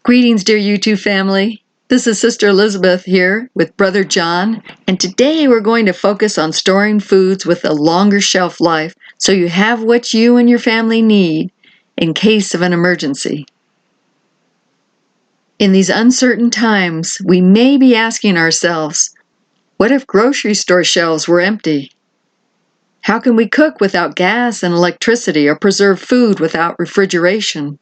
Greetings, dear YouTube family. This is Sister Elisabeth here with Brother John, and today we're going to focus on storing foods with a longer shelf life so you have what you and your family need in case of an emergency. In these uncertain times, we may be asking ourselves, what if grocery store shelves were empty? How can we cook without gas and electricity or preserve food without refrigeration?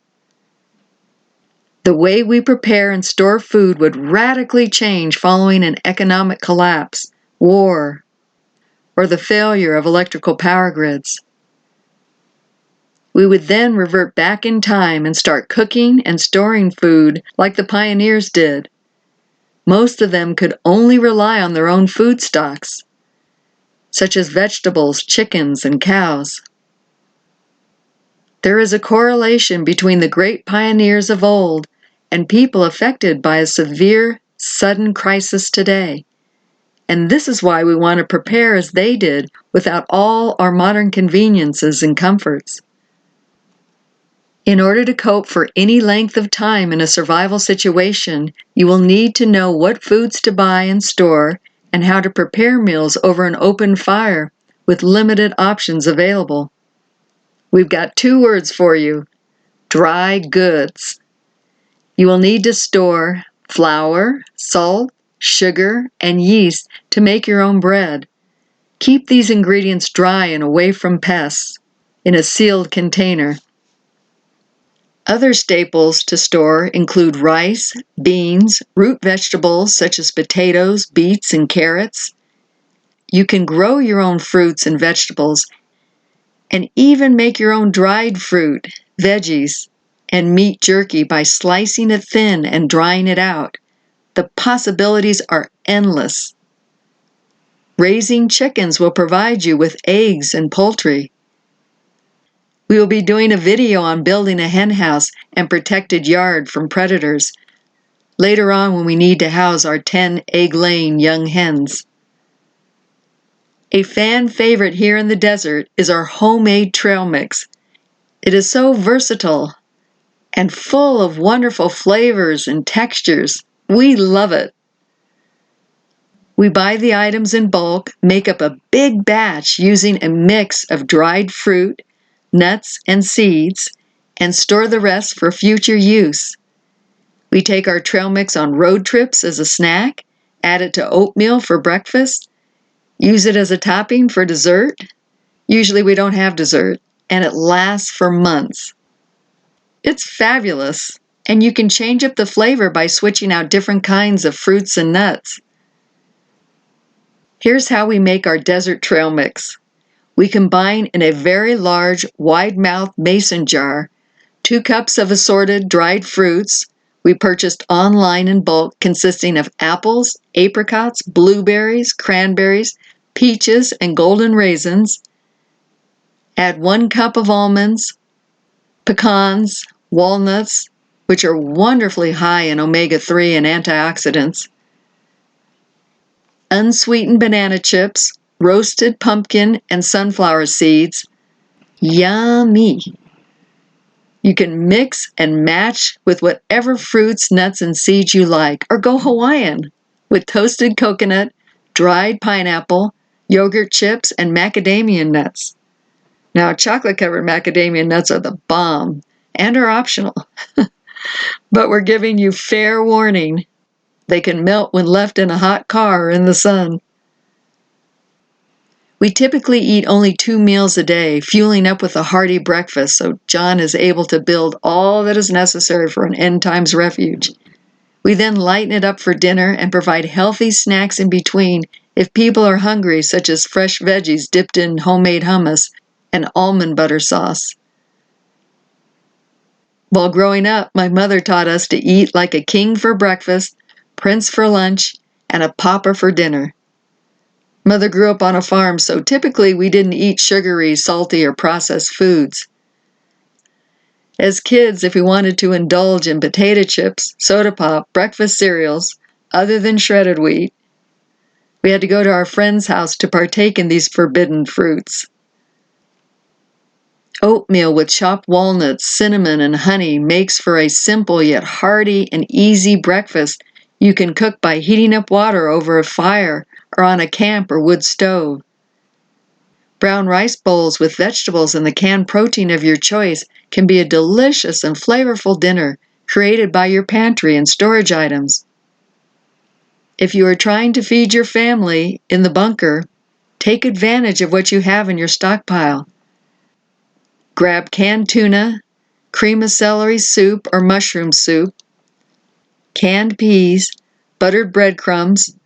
The way we prepare and store food would radically change following an economic collapse, war, or the failure of electrical power grids. We would then revert back in time and start cooking and storing food like the pioneers did. Most of them could only rely on their own food stocks, such as vegetables, chickens, and cows. There is a correlation between the great pioneers of old and people affected by a severe, sudden crisis today. And this is why we want to prepare as they did without all our modern conveniences and comforts. In order to cope for any length of time in a survival situation, you will need to know what foods to buy and store and how to prepare meals over an open fire with limited options available. We've got 2 words for you: dry goods. You will need to store flour, salt, sugar, and yeast to make your own bread. Keep these ingredients dry and away from pests in a sealed container. Other staples to store include rice, beans, root vegetables such as potatoes, beets, and carrots. You can grow your own fruits and vegetables and even make your own dried fruit, veggies, and meat jerky by slicing it thin and drying it out. The possibilities are endless. Raising chickens will provide you with eggs and poultry. We will be doing a video on building a hen house and protected yard from predators later on when we need to house our 10 egg-laying young hens. A fan favorite here in the desert is our homemade trail mix. It is so versatile and full of wonderful flavors and textures. We love it. We buy the items in bulk, make up a big batch using a mix of dried fruit, nuts, and seeds, and store the rest for future use. We take our trail mix on road trips as a snack, add it to oatmeal for breakfast, use it as a topping for dessert. Usually we don't have dessert, and it lasts for months. It's fabulous, and you can change up the flavor by switching out different kinds of fruits and nuts. Here's how we make our desert trail mix. We combine in a very large, wide-mouthed mason jar 2 cups of assorted dried fruits we purchased online in bulk, consisting of apples, apricots, blueberries, cranberries, peaches, and golden raisins. Add 1 cup of almonds, pecans, walnuts, which are wonderfully high in omega-3 and antioxidants, unsweetened banana chips, roasted pumpkin and sunflower seeds. Yummy! You can mix and match with whatever fruits, nuts, and seeds you like, or go Hawaiian with toasted coconut, dried pineapple, yogurt chips, and macadamia nuts. Now, chocolate-covered macadamia nuts are the bomb and are optional, but we're giving you fair warning. They can melt when left in a hot car or in the sun. We typically eat only 2 meals a day, fueling up with a hearty breakfast, so John is able to build all that is necessary for an end times refuge. We then lighten it up for dinner and provide healthy snacks in between if people are hungry, such as fresh veggies dipped in homemade hummus and almond butter sauce. While growing up, my mother taught us to eat like a king for breakfast, prince for lunch, and a pauper for dinner. Mother grew up on a farm, so typically we didn't eat sugary, salty, or processed foods. As kids, if we wanted to indulge in potato chips, soda pop, breakfast cereals, other than shredded wheat, we had to go to our friend's house to partake in these forbidden fruits. Oatmeal with chopped walnuts, cinnamon, and honey makes for a simple yet hearty and easy breakfast you can cook by heating up water over a fire or on a camp or wood stove. Brown rice bowls with vegetables and the canned protein of your choice can be a delicious and flavorful dinner created by your pantry and storage items. If you are trying to feed your family in the bunker, take advantage of what you have in your stockpile. Grab canned tuna, cream of celery soup or mushroom soup, canned peas, buttered breadcrumbs,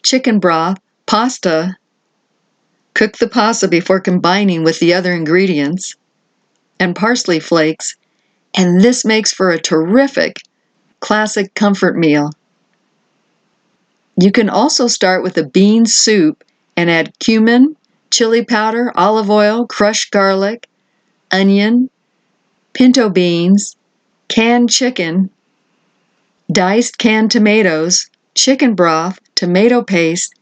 chicken broth, pasta. Cook the pasta before combining with the other ingredients, and parsley flakes, and this makes for a terrific, classic comfort meal. You can also start with a bean soup and add cumin, chili powder, olive oil, crushed garlic, onion, pinto beans, canned chicken, diced canned tomatoes, chicken broth, tomato paste,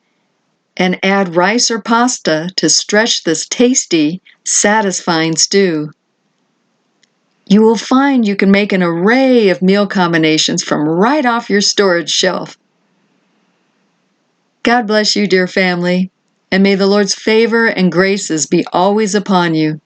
and add rice or pasta to stretch this tasty, satisfying stew. You will find you can make an array of meal combinations from right off your storage shelf. God bless you, dear family, and may the Lord's favor and graces be always upon you.